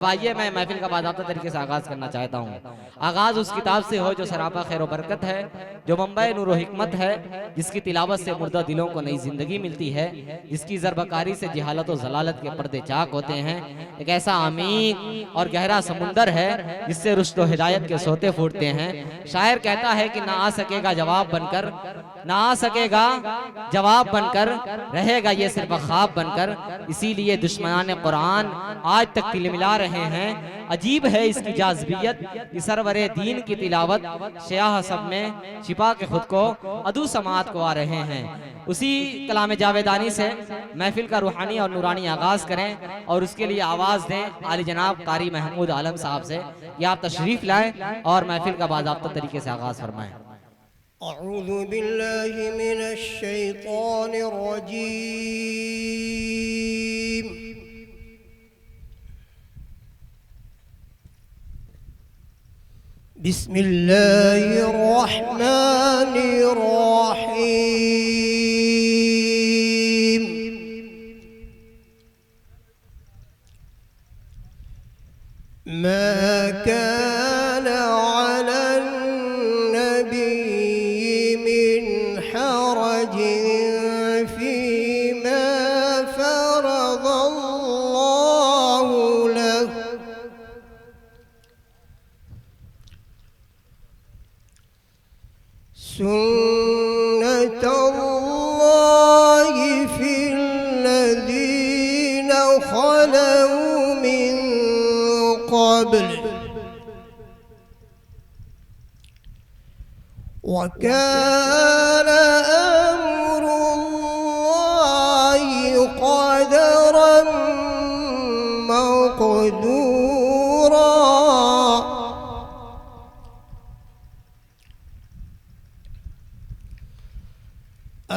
आइए मैं महफिल का बाज़ाब्ता तरीके से आगाज़ करना चाहता हूँ। आगाज़ उस किताब से हो जो सरापा खैर बरकत है, जो मंबई नूर हिकमत है, जिसकी तिलावत से मुर्दा दिलों को नई ज़िंदगी मिलती है, जिसकी ज़रबकारी से जहालत और ज़लालत के पर्दे चाक होते हैं। एक ऐसा अमीर और गहरा समुंदर है जिससे रुश्द व हिदायत के सोते फूटते हैं। शायर कहता है कि ना आ सकेगा जवाब बनकर, ना आ सकेगा जवाब बनकर, रहेगा ये सिर्फ ख्वाब बनकर। इसीलिए दुश्मनान कुरान आज तक तिलमिला रहे हैं। अजीब है इसकी जाज़बियत कि सरवरे दीन की तिलावत शयाह सब में छिपा के खुद को अदू समात को आ रहे हैं। उसी कलाम जावेदानी से महफिल का रूहानी और नूरानी आगाज़ करें और उसके लिए आवाज़ दें आली जनाब कारी महमूद आलम साहब से कि आप तशरीफ़ लाएं और महफिल का बाज़ाब्ता तरीके से आगाज़ फरमाएं। अऊज़ु बिल्लाहि मिनश शैतानिर रजीम। बिस्मिल्लाहिर रहमानिर रहीम। मा कान अलन नबी मिन हरज फीमा फरज़ल्लाहु लहु सुन्नतल्लाहि फिल्लज़ीना खलौ मिन क़ब्ल वकान अम्रुल्लाहि क़दरन मक़दूरा।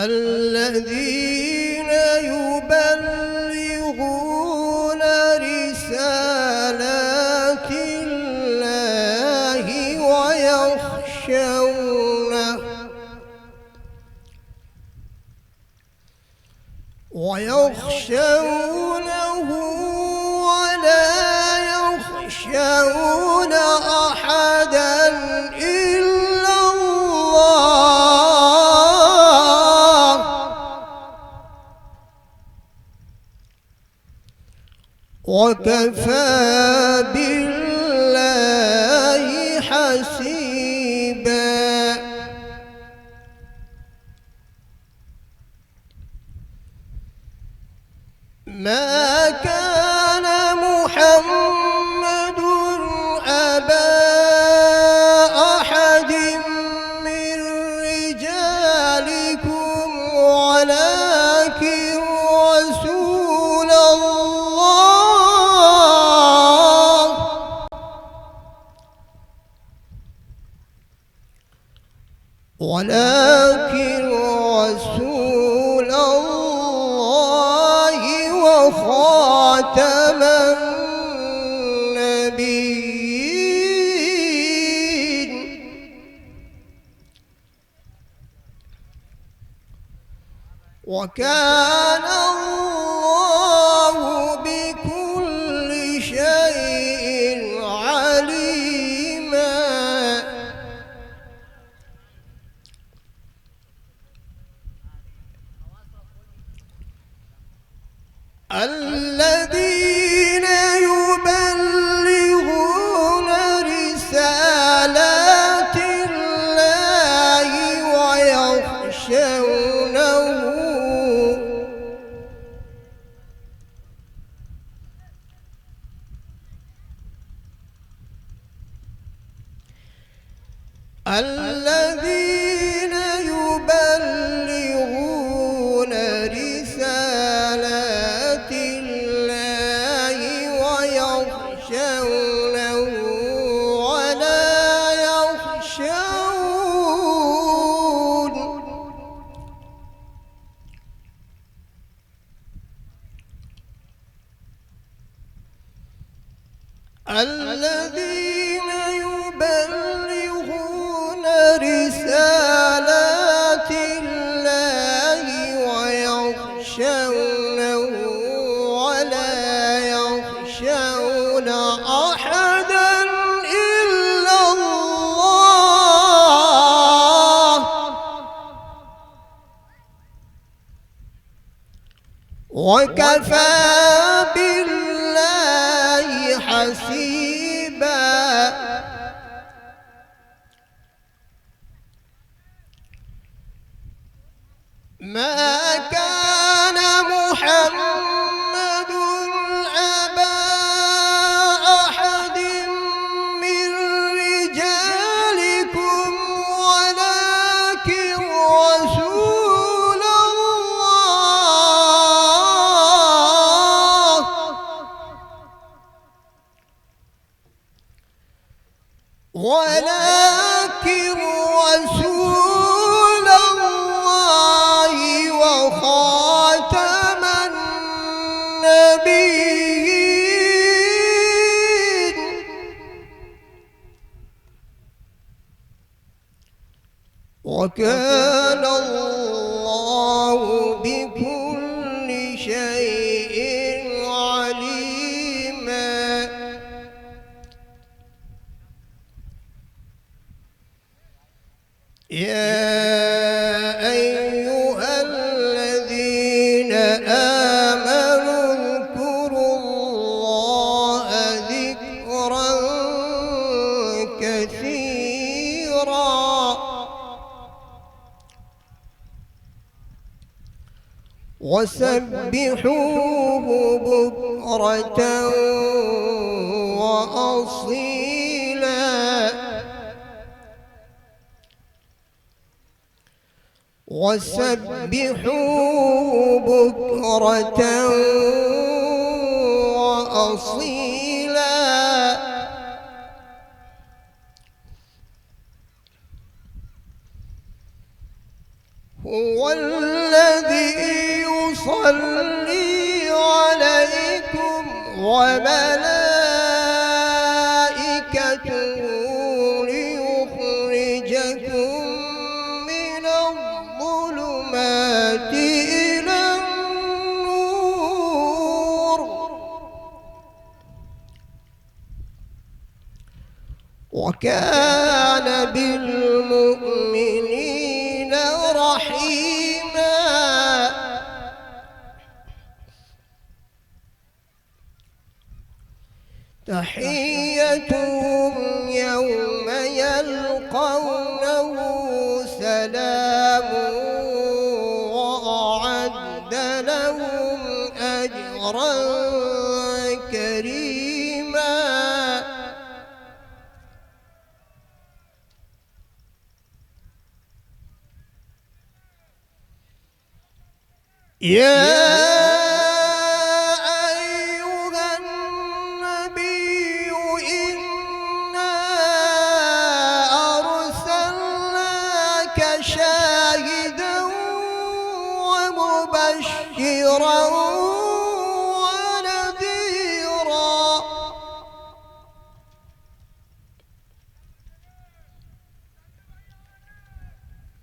الذين يبلغون رسالات الله ويخشونه ولا يخشون أحدا إلا الله وكفى بالله حسيبا. ما كان محمد أبا أحد من رجالكم ولكن رسول الله وخاتم النبيين. وكان الله بكل شيء عليما. الذين يبلغون رسالات الله ويخشونه الذين يبلغون رسالات الله ويخشونه ولا يخشون الذين يبلغون رسالات الله ويخشونه ولا يخشون وكفى بالله حسيبا. ما كان محمد أبا أحد من رجالكم ولكن رسول الله وخاتم النبيين. وكان الله بكل شيء عليما. يا أيها الذين آمنوا اذكروا الله ذكرا كثيرا وسبحوه بكرة وأصيلا. وسبحوه بكرة وأصيلا. هو الذي يصلي عليكم وملائكته ليخرجكم من الظلمات إلى النور. وكان بالمؤمنين رحيما. تحيتهم يوم يلقونه سلام وأعد لهم أجرا كريما. يا أيها النبي إنا أرسلناك شاهدا ومبشرا ونذيرا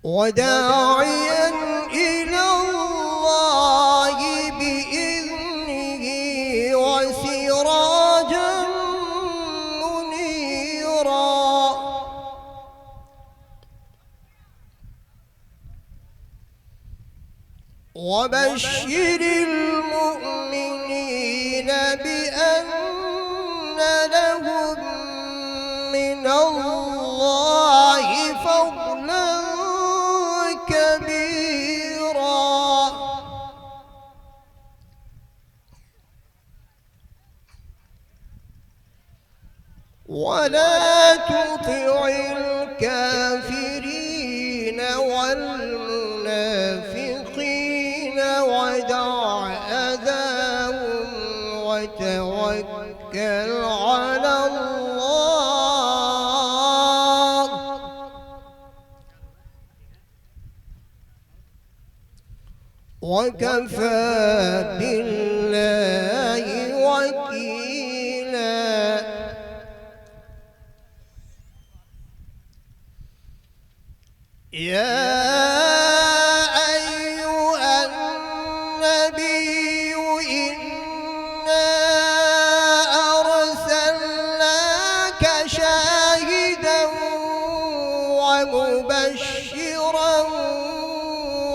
وداعيا إلى الله بإذنه وسراجا منيرا. وبشر المؤمنين بأن لهم من الله فضلا كبيرا. ولا تطع الكافرين والمنافقين ودع أذاهم وتوكل على الله. وكفى بالله وكيلا. يا أيها النبي إنا أرسلناك شاهدا ومبشرا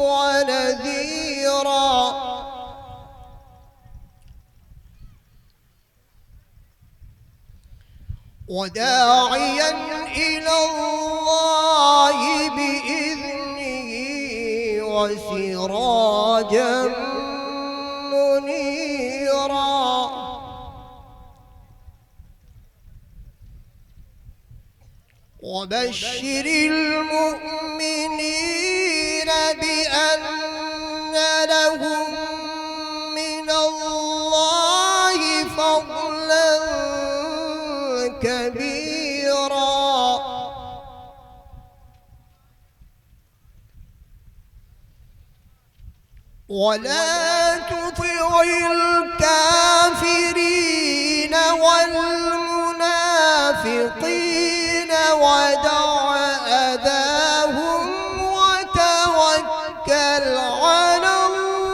ونذيرا وداعيا إلى الله بإذنه وسراجا منيرا وبشر المؤمنين بأن لهم من الله فضلا كبيرا ولا تطع الكافرين والمنافقين ودع أذاهم وتوكل على الله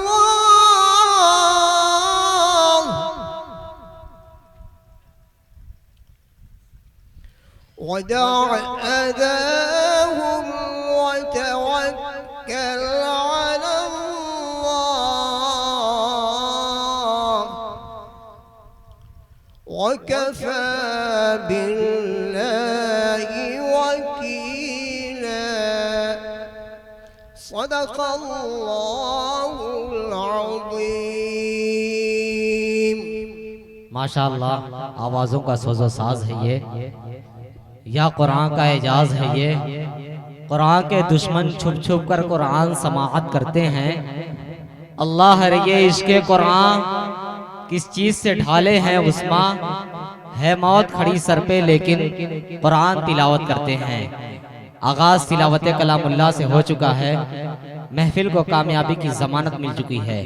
ودع أذاهم وتوكل على الله وكفى بالله وكيلا صدق الله العظيم माशाअल्लाह, आवाज़ों का सोजो साज है ये, या कुरान का एजाज है ये। कुरान के दुश्मन छुप छुप कर कुरान समाअत करते हैं। अल्लाह ये इश्क़े कुरान किस चीज़ से ढाले हैं उस्मा, है मौत खड़ी सर पे लेकिन कुरान तिलावत करते हैं। आगाज़ तिलावत कलामुल्लाह से हो चुका है। महफिल को कामयाबी की ज़मानत मिल चुकी है।